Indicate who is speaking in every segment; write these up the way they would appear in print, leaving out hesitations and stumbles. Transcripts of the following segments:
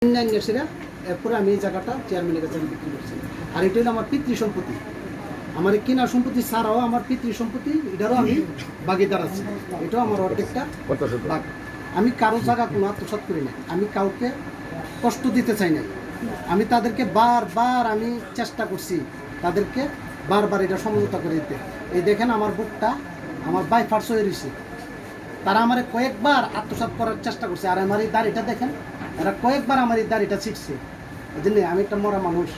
Speaker 1: এরপরে আমি এই জায়গাটা চেয়ারম্যানের কাছে বিক্রি করছি। আর এটা হলো আমার পিতৃ সম্পত্তি, আমার কিনা সম্পত্তি ছাড়াও আমার পিতৃ সম্পত্তি, এটারও আমি ভাগিদার আছি। এটাও আমার অর্ধেকটা ভাগ। আমি কারো জায়গা কোনো আত্মসাৎ করি না, আমি কাউকে কষ্ট দিতে চাই না। আমি তাদেরকে বারবার আমি চেষ্টা করছি তাদেরকে বারবার এটা সমঝোতা করে দিতে। এই দেখেন আমার বুকটা আমার বাই ফার্স হয়ে রয়েছে। তারা আমার কয়েকবার আত্মসাৎ করার চেষ্টা করছে। আর আমার এই দাড়িটা দেখেন, এরা কয়েকবার আমার এই দাড়িটা ছিটছে। এই জন্য আমি একটা মরা মানুষ,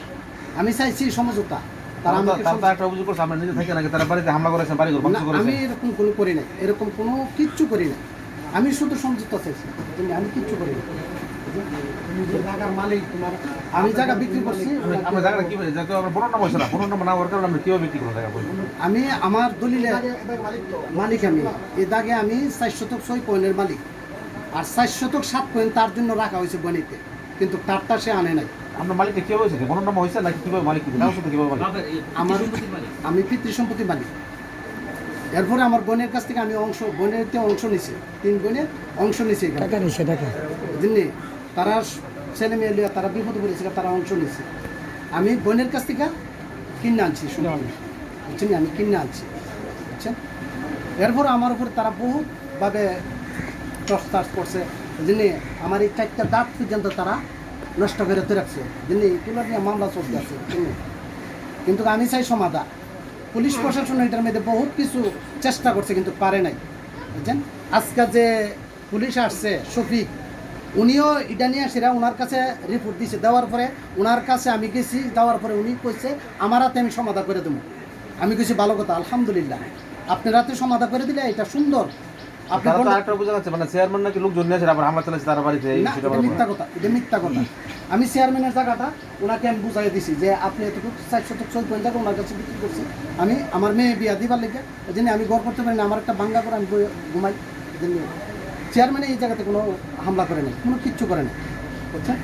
Speaker 1: আমি চাইছি সমঝোতা। তারা
Speaker 2: একটা অভিযোগ করছে আমরা নিজে থেকে নাকি তারা বাড়িতে হামলা করেছেন, বাড়ি ঘর ভাঙচুর করেছেন।
Speaker 1: আমি এরকম কোনো করি নাই, এরকম কোনো কিচ্ছু করি নাই। আমি শুধু সমঝোতা চাইছি, আমি কিচ্ছু করি না। আমি জায়গা বিক্রি করছি।
Speaker 2: আমরা জায়গাটা কি বলি যাতে আমরা বর্ণনা বসে না, বর্ণনা না হওয়ার কারণে আমরা কিভাবে বিক্রি করব জায়গা বলি।
Speaker 1: আমি আমার দলিলে মালিক, আমি এ দাগে আমি 406 পয়েন্টের মালিক। আর 407 পয়েন্ট তার জন্য রাখা হয়েছে বনিতে, কিন্তু তারটা সে আনে নাই।
Speaker 2: আপনার মালিকটা কিভাবে হয়েছে, বর্ণনা হয়েছে নাকি কিভাবে মালিক কিভাবে মালিক?
Speaker 1: আমি পিতৃ সম্পত্তি মালিক। এরপরে আমার বোনের কাছ থেকে আমি বোনের অংশ নিছি, 3 বোনের অংশ নিছি। বুঝলি, তারা ছেলে মেয়ে লিয়া তারা বিপদ পড়েছিল, তারা অংশ নিছে। আমি বোনের কাছ থেকে কিনে আনছি, বুঝছেন, আমি কিনে আনছি, বুঝছেন। এরপর আমার উপর তারা বহুভাবে টর্চার করছে। যিনি আমার এই 4টা দাঁত পর্যন্ত তারা নষ্ট করে রাখছে, যিনি এগুলো নিয়ে মামলা চলতে আছে। কিন্তু আমি চাই সমাধান। পুলিশ প্রশাসন এটার মধ্যে বহুত কিছু চেষ্টা করছে, কিন্তু পারে নাই, বুঝছেন। আজকে যে পুলিশ আসছে শফিক, উনিও এটা নিয়ে সেরা ওনার কাছে রিপোর্ট দিয়েছে। দেওয়ার পরে ওনার কাছে আমি গেছি, দেওয়ার পরে উনি কইছে আমার হাতে আমি সমাধান করে দেবো। আমি কিছু ভালো কথা, আলহামদুলিল্লাহ, আপনার হাতে সমাধান করে দিলে এটা সুন্দর। মিথ্যা কথা, এটা মিথ্যা কথা। আমি চেয়ারম্যানের জায়গাটা ওনাকে আমি বুঝাই দিছি যে আপনি এতটুকু 406 পয়েন্ট টাকা ওনার কাছে বিক্রি করছি। আমি আমার মেয়ে বিয়া দিবার লেগে, এই জন্য আমি গড় করতে পারি না, আমার একটা বাঙ্গা করে আমি ঘুমাই। চেয়ারম্যানে এই জায়গাতে কোনো হামলা করে নাই, কোনো কিচ্ছু করে নাই, বুঝছেন।